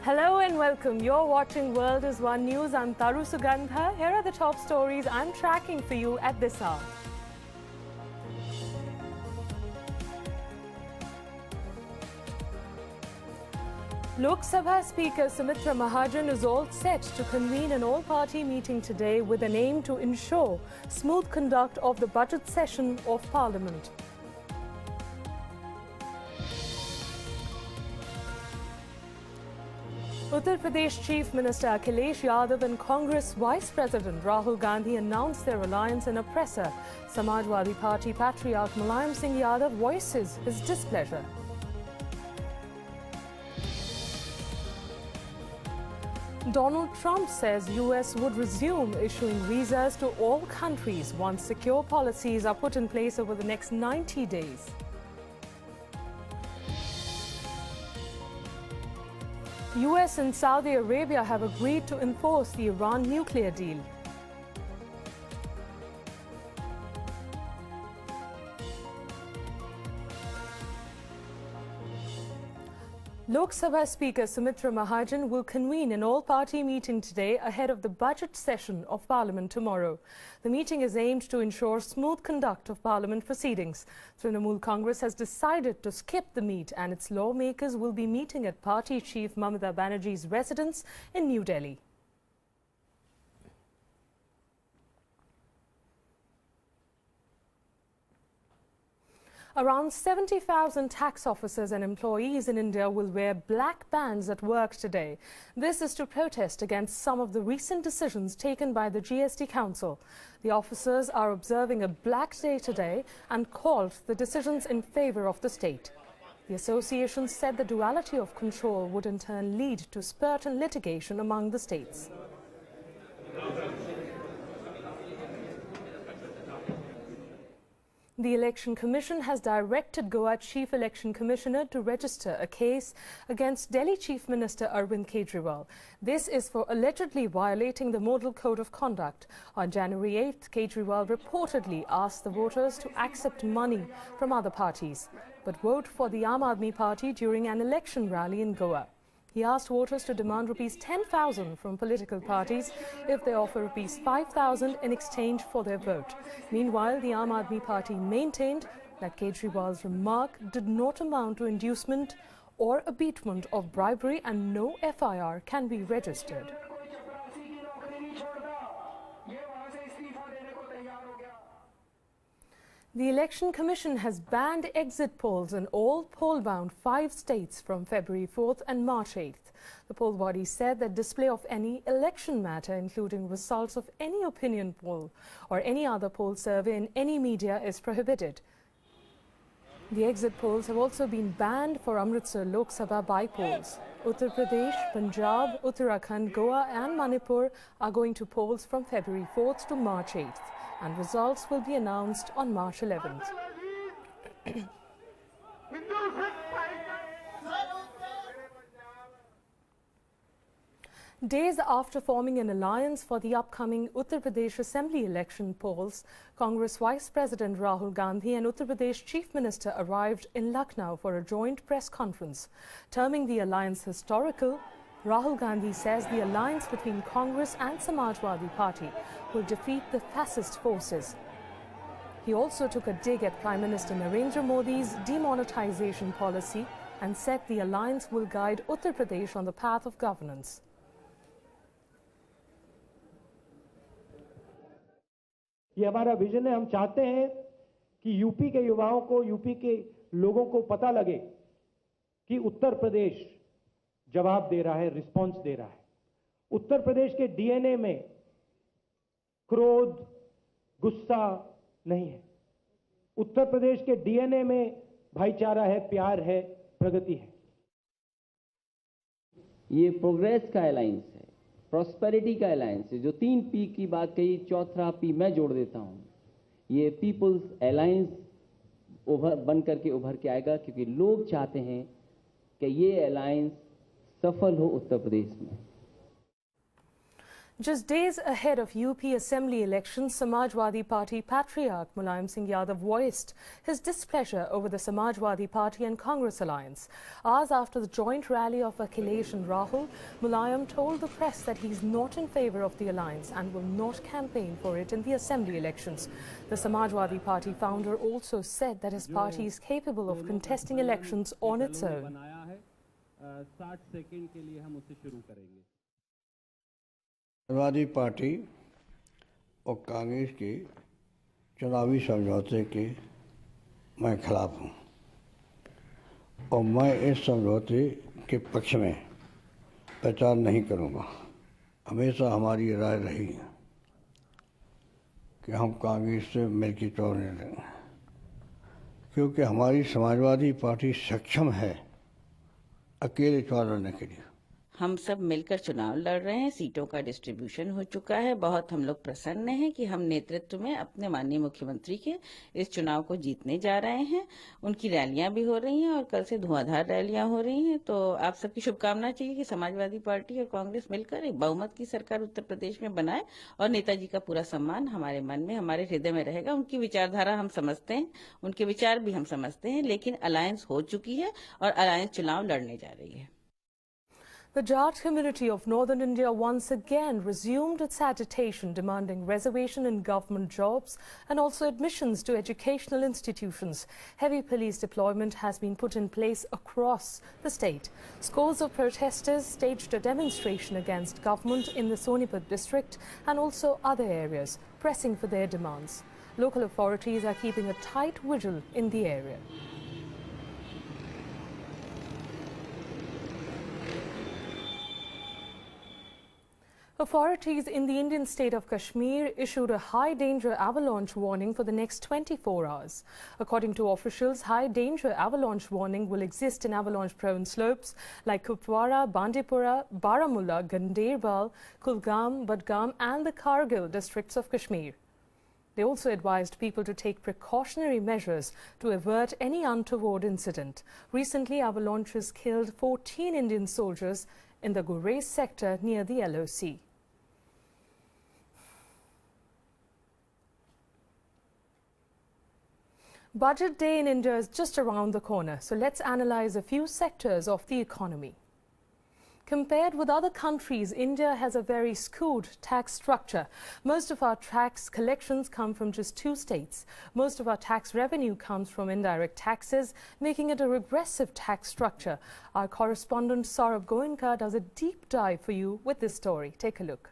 Hello and welcome. You're watching World is One News. I'm Taru Sugandha. Here are the top stories I'm tracking for you at this hour. Lok Sabha Speaker Sumitra Mahajan is all set to convene an all-party meeting today with an aim to ensure smooth conduct of the budget session of Parliament. Uttar Pradesh Chief Minister Akhilesh Yadav and Congress Vice President Rahul Gandhi announced their alliance in a presser. Samajwadi Party patriarch Mulayam Singh Yadav voices his displeasure. Donald Trump says US would resume issuing visas to all countries once secure policies are put in place over the next 90 days. US and Saudi Arabia have agreed to enforce the Iran nuclear deal. Lok Sabha Speaker Sumitra Mahajan will convene an all-party meeting today ahead of the budget session of Parliament tomorrow. The meeting is aimed to ensure smooth conduct of Parliament proceedings. Trinamool Congress has decided to skip the meet and its lawmakers will be meeting at Party Chief Mamata Banerjee's residence in New Delhi. Around 70,000 tax officers and employees in India will wear black bands at work today. This is to protest against some of the recent decisions taken by the GST Council. The officers are observing a black day today and called the decisions in favour of the state. The association said the duality of control would in turn lead to spurt and litigation among the states. The Election Commission has directed Goa Chief Election Commissioner to register a case against Delhi Chief Minister Arvind Kejriwal. This is for allegedly violating the Model Code of Conduct. On January 8th, Kejriwal reportedly asked the voters to accept money from other parties, but vote for the Aam Aadmi Party during an election rally in Goa. He asked voters to demand Rs 10,000 from political parties if they offer Rs 5,000 in exchange for their vote. Meanwhile, the Aam Aadmi Party maintained that Kejriwal's remark did not amount to inducement or abetment of bribery and no FIR can be registered. The Election Commission has banned exit polls in all poll-bound 5 states from February 4th and March 8th. The poll body said that display of any election matter, including results of any opinion poll or any other poll survey in any media, is prohibited. The exit polls have also been banned for Amritsar Lok Sabha by-polls. Uttar Pradesh, Punjab, Uttarakhand, Goa and Manipur are going to polls from February 4th to March 8th. And results will be announced on March 11th. Days after forming an alliance for the upcoming Uttar Pradesh Assembly election polls, Congress Vice President Rahul Gandhi and Uttar Pradesh Chief Minister arrived in Lucknow for a joint press conference. Terming the alliance historical, Rahul Gandhi says the alliance between Congress and Samajwadi Party will defeat the fascist forces. He also took a dig at Prime Minister Narendra Modi's demonetization policy and said the alliance will guide Uttar Pradesh on the path of governance. ये हमारा vision है। हम चाहते हैं कि UP के युवाओं को, यूपी के लोगों को पता लगे कि उत्तर प्रदेश जवाब दे रहा है, रिस्पांस दे रहा है। उत्तर प्रदेश के डीएनए में क्रोध, गुस्सा नहीं है। उत्तर प्रदेश के डीएनए में भाईचारा है, प्यार है, प्रगति है। ये प्रोग्रेस का अलायंस है, प्रॉस्पेरिटी का अलायंस है। जो 3 पी की बात कही, चौथा पी मैं जोड़ देता हूं। ये पीपल्स अलायंस बन करके उभर के आएगा, क्योंकि लोग चाहते हैं कि ये अलायंस सफल हो उत्तर प्रदेश में। Just days ahead of UP Assembly elections, Samajwadi Party patriarch Mulayam Singh Yadav voiced his displeasure over the Samajwadi Party and Congress alliance. Hours after the joint rally of Akhilesh and Rahul, Mulayam told the press that he's not in favour of the alliance and will not campaign for it in the Assembly elections. The Samajwadi Party founder also said that his party is capable of contesting elections on its own. Samajwadi party और कांग्रेस के चुनावी समझौते के मैं खिलाफ हूं और मैं इस समझौते के पक्ष में प्रचार नहीं करूंगा। हमेशा हमारी राय रही कि हम कांग्रेस से मिलकर चुनाव नहीं लड़ेंगे, क्योंकि हमारी समाजवादी पार्टी सक्षम है अकेले चुनाव लड़ने के लिए। हम सब मिलकर चुनाव लड़ रहे हैं, सीटों का डिस्ट्रीब्यूशन हो चुका है। बहुत हम लोग प्रसन्न हैं कि हम नेतृत्व में अपने माननीय मुख्यमंत्री के इस चुनाव को जीतने जा रहे हैं। उनकी रैलियां भी हो रही हैं और कल से धुआंधार रैलियां हो रही हैं। तो आप सबकी शुभकामना चाहिए कि समाजवादी पार्टी और कांग्रेस मिलकर एक बहुमत की सरकार उत्तर प्रदेश में बनाए और नेताजी का पूरा सम्मान हमारे मन में, हमारे हृदय में रहेगा। उनकी विचारधारा हम समझते हैं, उनके विचार भी हम समझते हैं, लेकिन अलायंस हो चुकी है और अलायंस चुनाव लड़ने जा रही है। The Jat community of northern India once again resumed its agitation demanding reservation in government jobs and also admissions to educational institutions. Heavy police deployment has been put in place across the state. Scores of protesters staged a demonstration against government in the Sonipat district and also other areas, pressing for their demands. Local authorities are keeping a tight vigil in the area. Authorities in the Indian state of Kashmir issued a high-danger avalanche warning for the next 24 hours. According to officials, high-danger avalanche warning will exist in avalanche-prone slopes like Kupwara, Bandipora, Baramulla, Ganderbal, Kulgam, Budgam and the Kargil districts of Kashmir. They also advised people to take precautionary measures to avert any untoward incident. Recently, avalanches killed 14 Indian soldiers in the Gurez sector near the LOC. Budget day in India is just around the corner, so let's analyze a few sectors of the economy. Compared with other countries, India has a very skewed tax structure. Most of our tax collections come from just 2 states. Most of our tax revenue comes from indirect taxes, making it a regressive tax structure. Our correspondent Saurabh Goenka does a deep dive for you with this story. Take a look.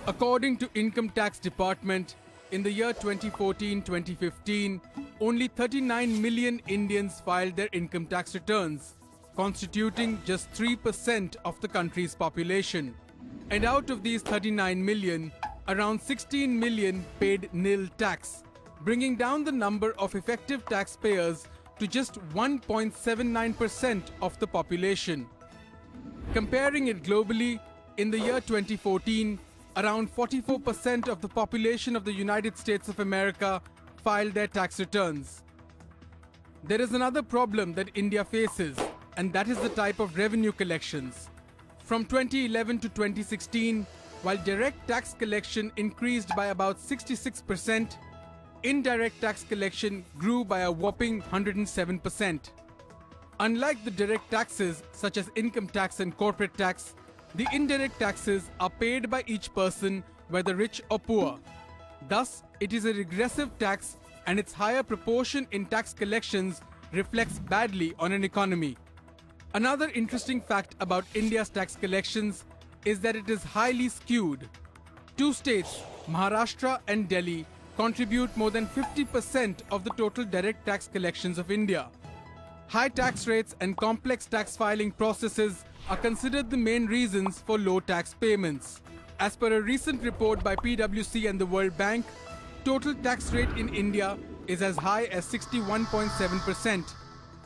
According to Income Tax Department, in the year 2014-2015, only 39 million Indians filed their income tax returns, constituting just 3% of the country's population. And out of these 39 million, around 16 million paid nil tax, bringing down the number of effective taxpayers to just 1.79% of the population. Comparing it globally, in the year 2014, around 44% of the population of the United States of America filed their tax returns. There is another problem that India faces, and that is the type of revenue collections. From 2011 to 2016, while direct tax collection increased by about 66%, indirect tax collection grew by a whopping 107%. Unlike the direct taxes such as income tax and corporate tax, the indirect taxes are paid by each person, whether rich or poor. Thus, it is a regressive tax, and its higher proportion in tax collections reflects badly on an economy. Another interesting fact about India's tax collections is that it is highly skewed. 2 states, Maharashtra and Delhi, contribute more than 50% of the total direct tax collections of India. High tax rates and complex tax filing processes are considered the main reasons for low tax payments. As per a recent report by PwC and the World Bank, total tax rate in India is as high as 61.7%,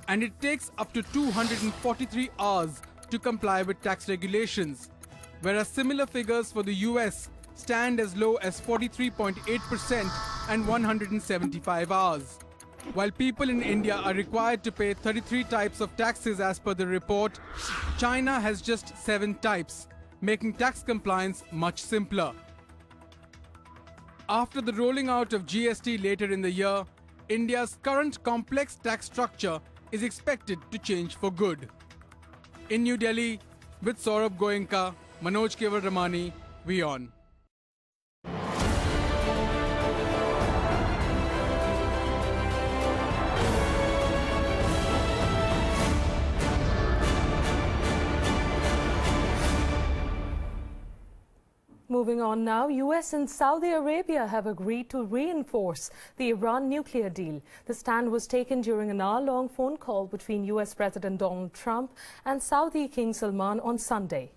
and it takes up to 243 hours to comply with tax regulations, whereas similar figures for the US stand as low as 43.8% and 175 hours. While people in India are required to pay 33 types of taxes as per the report, China has just 7 types, making tax compliance much simpler. After the rolling out of GST later in the year, India's current complex tax structure is expected to change for good. In New Delhi, with Saurabh Goenka, Manoj Kevalramani, Wion. Moving on now, US and Saudi Arabia have agreed to reinforce the Iran nuclear deal. The stand was taken during an hour-long phone call between US President Donald Trump and Saudi King Salman on Sunday.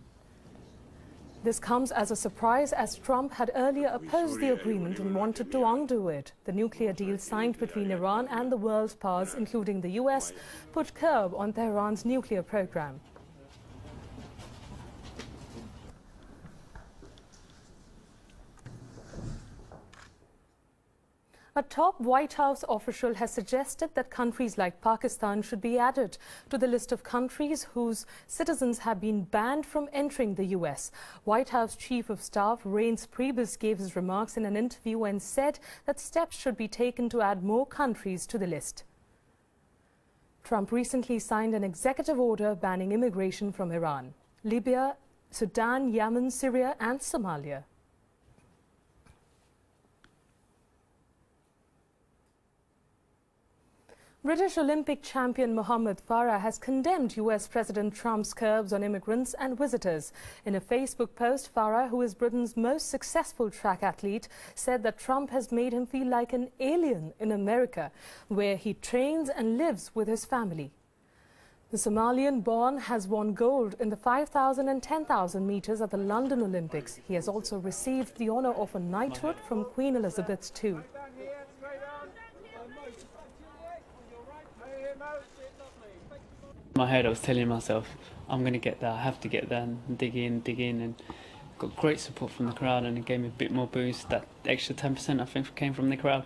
This comes as a surprise as Trump had earlier opposed the agreement and wanted to undo it. The nuclear deal signed between Iran and the world powers, including the US, put curb on Tehran's nuclear program. A top White House official has suggested that countries like Pakistan should be added to the list of countries whose citizens have been banned from entering the US. White House Chief of Staff Reince Priebus gave his remarks in an interview and said that steps should be taken to add more countries to the list. Trump recently signed an executive order banning immigration from Iran, Libya, Sudan, Yemen, Syria and Somalia. British Olympic champion Mohammed Farah has condemned US President Trump's curbs on immigrants and visitors. In a Facebook post, Farah, who is Britain's most successful track athlete, said that Trump has made him feel like an alien in America, where he trains and lives with his family. The Somalian-born has won gold in the 5,000 and 10,000 meters at the London Olympics. He has also received the honor of a knighthood from Queen Elizabeth II. In my head I was telling myself, I'm going to get there, I have to get there and dig in, and got great support from the crowd and it gave me a bit more boost. That extra 10% I think came from the crowd.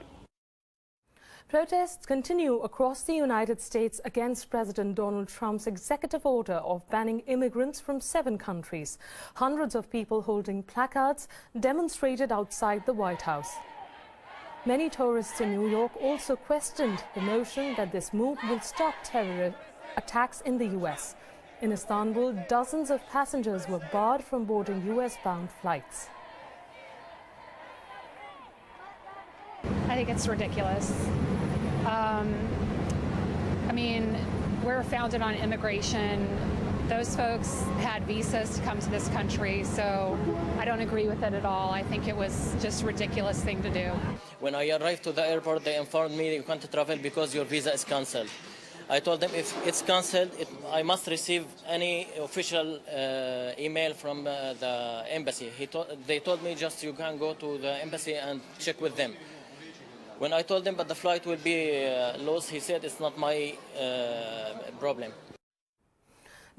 Protests continue across the United States against President Donald Trump's executive order of banning immigrants from 7 countries. Hundreds of people holding placards demonstrated outside the White House. Many tourists in New York also questioned the notion that this move will stop terror attacks in the US. In Istanbul, dozens of passengers were barred from boarding US-bound flights. I think it's ridiculous. I mean, we're founded on immigration. Those folks had visas to come to this country, so I don't agree with it at all. I think it was just a ridiculous thing to do. When I arrived to the airport, they informed me you can't travel because your visa is cancelled. I told them if it's cancelled, I must receive any official email from the embassy. They told me just you can go to the embassy and check with them. When I told them but the flight will be lost, he said it's not my problem.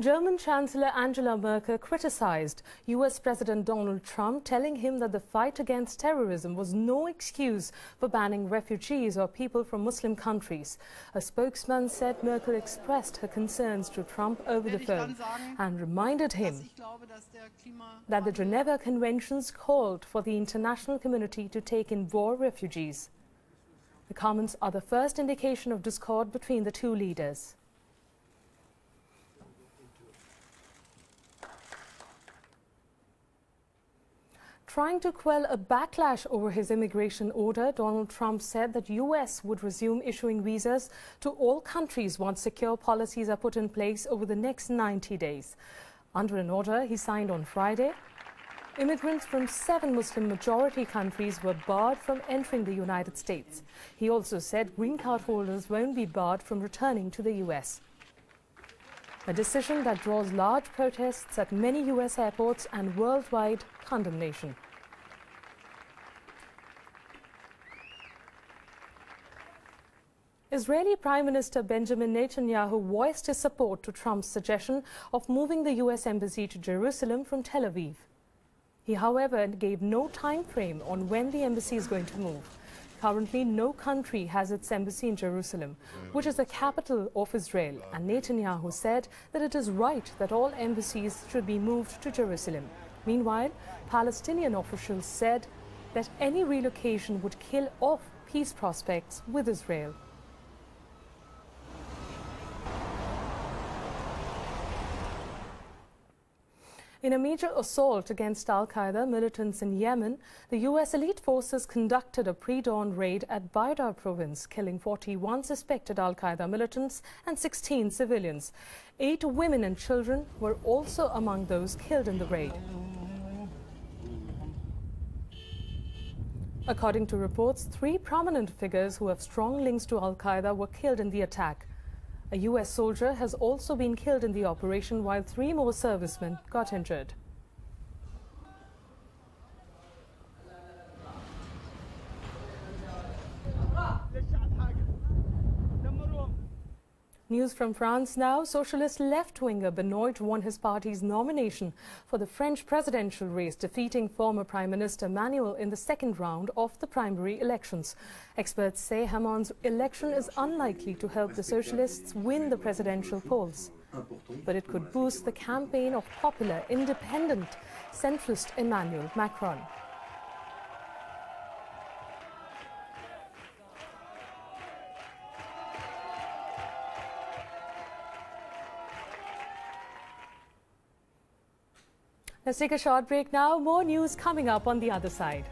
German Chancellor Angela Merkel criticized US President Donald Trump, telling him that the fight against terrorism was no excuse for banning refugees or people from Muslim countries. A spokesman said Merkel expressed her concerns to Trump over the phone and reminded him that the Geneva Conventions called for the international community to take in war refugees. The comments are the first indication of discord between the two leaders. Trying to quell a backlash over his immigration order, Donald Trump said that US would resume issuing visas to all countries once secure policies are put in place over the next 90 days. Under an order he signed on Friday, immigrants from 7 Muslim-majority countries were barred from entering the United States. He also said green card holders won't be barred from returning to the US. A decision that draws large protests at many US airports and worldwide condemnation. Israeli Prime Minister Benjamin Netanyahu voiced his support to Trump's suggestion of moving the US embassy to Jerusalem from Tel Aviv. He, however, gave no time frame on when the embassy is going to move. Currently, no country has its embassy in Jerusalem, which is the capital of Israel, and Netanyahu said that it is right that all embassies should be moved to Jerusalem. Meanwhile, Palestinian officials said that any relocation would kill off peace prospects with Israel. In a major assault against al-Qaeda militants in Yemen, the U.S. elite forces conducted a pre-dawn raid at Baida province, killing 41 suspected al-Qaeda militants and 16 civilians. 8 women and children were also among those killed in the raid. According to reports, 3 prominent figures who have strong links to al-Qaeda were killed in the attack. A U.S. soldier has also been killed in the operation, while 3 more servicemen got injured. News from France now. Socialist left-winger Benoit won his party's nomination for the French presidential race, defeating former Prime Minister Manuel in the second round of the primary elections. Experts say Hamon's election is unlikely to help the socialists win the presidential polls, but it could boost the campaign of popular, independent, centrist Emmanuel Macron. Let's take a short break now. More news coming up on the other side.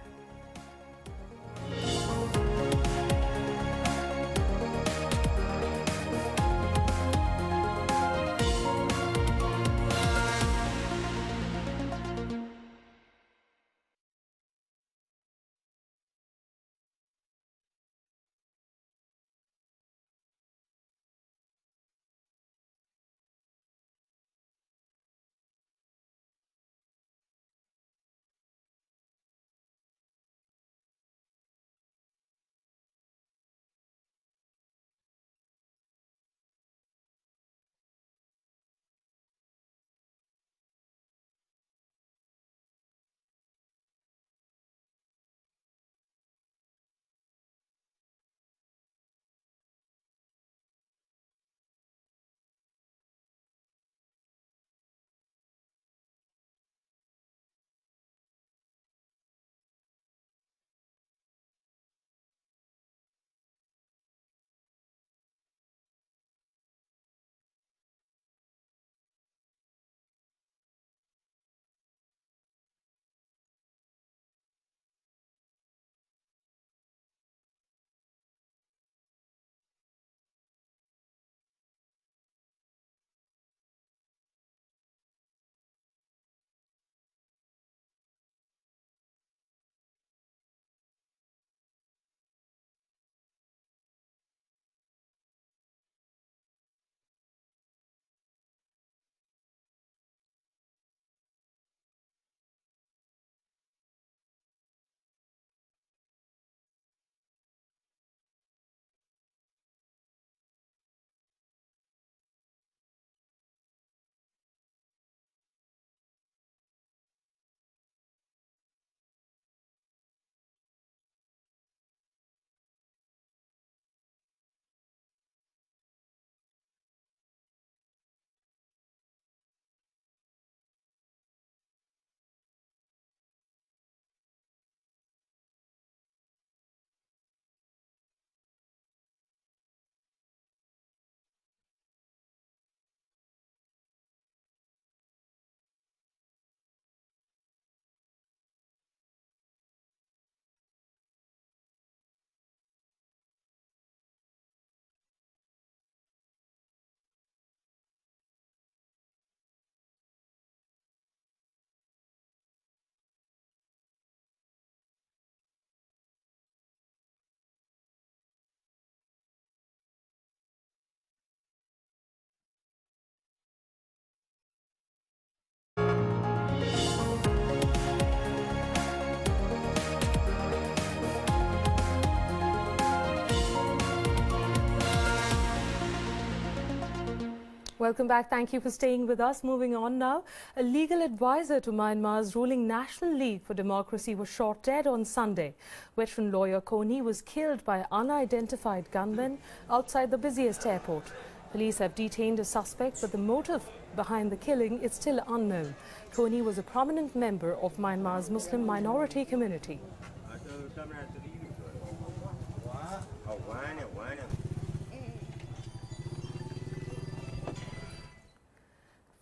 Welcome back. Thank you for staying with us. Moving on now, a legal advisor to Myanmar's ruling National League for Democracy was shot dead on Sunday. Veteran lawyer Kony was killed by unidentified gunmen outside the busiest airport. Police have detained a suspect, but the motive behind the killing is still unknown. Kony was a prominent member of Myanmar's Muslim minority community.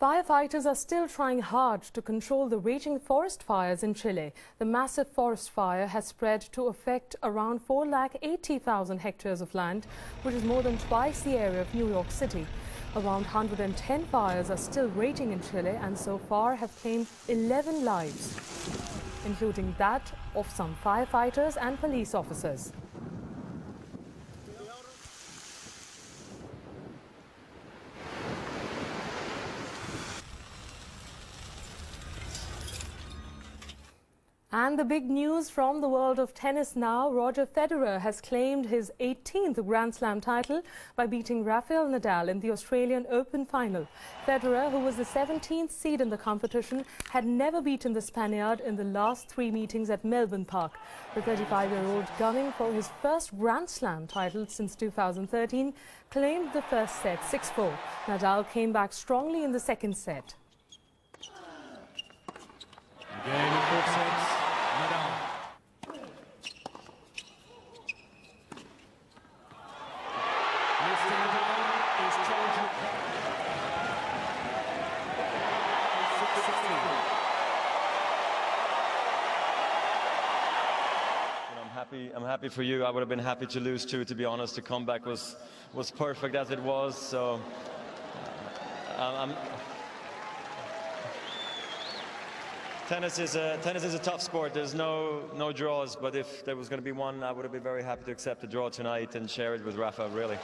Firefighters are still trying hard to control the raging forest fires in Chile. The massive forest fire has spread to affect around 480,000 hectares of land, which is more than twice the area of New York City. Around 110 fires are still raging in Chile and so far have claimed 11 lives, including that of some firefighters and police officers. And the big news from the world of tennis now. Roger Federer has claimed his 18th Grand Slam title by beating Rafael Nadal in the Australian Open final. Federer, who was the 17th seed in the competition, had never beaten the Spaniard in the last 3 meetings at Melbourne Park. The 35-year-old, gunning for his first Grand Slam title since 2013, claimed the first set 6-4. Nadal came back strongly in the second set. I'm happy for you. I would have been happy to lose too, to be honest. The comeback was perfect as it was. So tennis is a tough sport. There's no draws, but if there was going to be one, I would have been very happy to accept the draw tonight and share it with Rafa, really.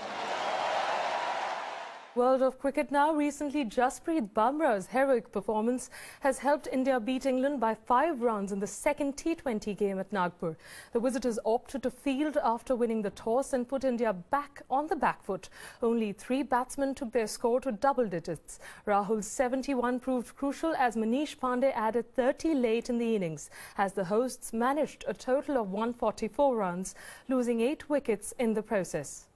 World of cricket now. Recently, Jasprit Bumrah's heroic performance has helped India beat England by 5 runs in the second T20 game at Nagpur. The visitors opted to field after winning the toss and put India back on the back foot. Only 3 batsmen took their score to double digits. Rahul's 71 proved crucial as Manish Pandey added 30 late in the innings, as the hosts managed a total of 144 runs, losing 8 wickets in the process.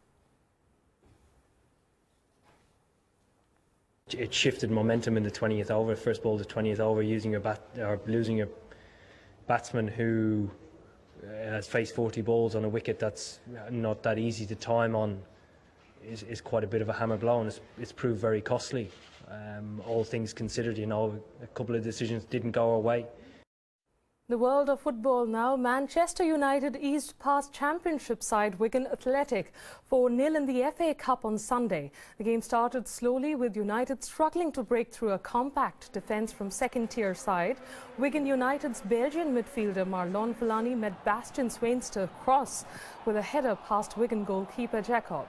It shifted momentum in the 20th over, first ball to 20th over, losing a batsman who has faced 40 balls on a wicket that's not that easy to time on is quite a bit of a hammer blow, and it's proved very costly. All things considered, you know, a couple of decisions didn't go our way. The world of football now. Manchester United eased past Championship side Wigan Athletic 4-0 in the FA Cup on Sunday. The game started slowly, with United struggling to break through a compact defence from second-tier side. Wigan United's Belgian midfielder Marlon Fellaini met Bastian Schweinsteiger cross with a header past Wigan goalkeeper Jacob.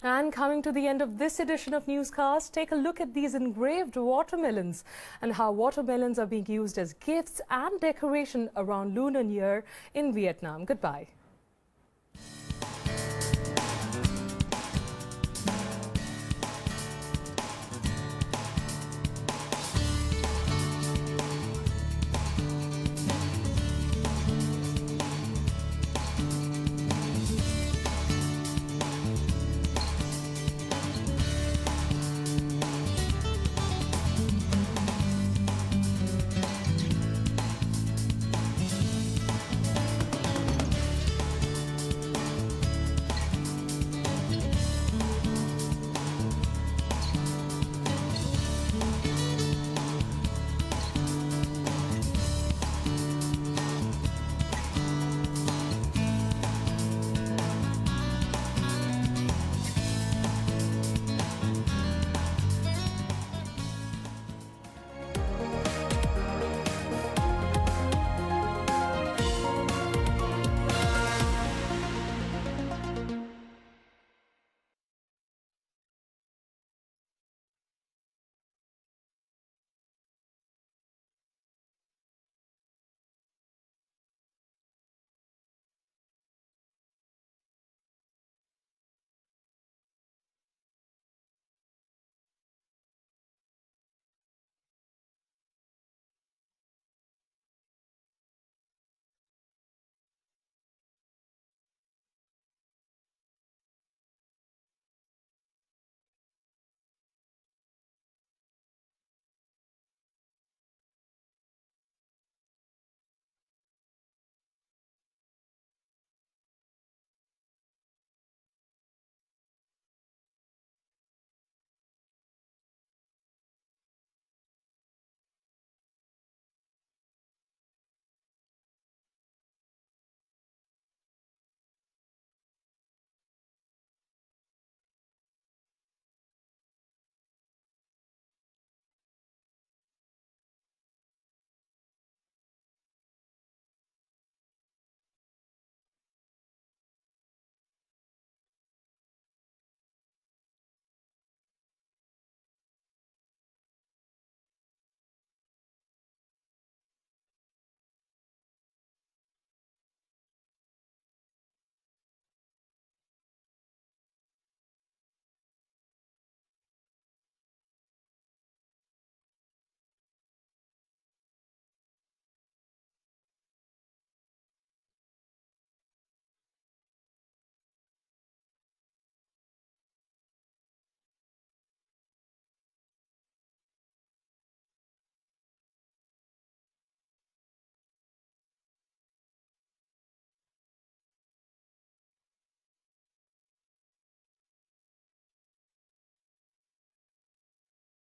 And coming to the end of this edition of Newscast, take a look at these engraved watermelons and how watermelons are being used as gifts and decoration around Lunar New Year in Vietnam. Goodbye.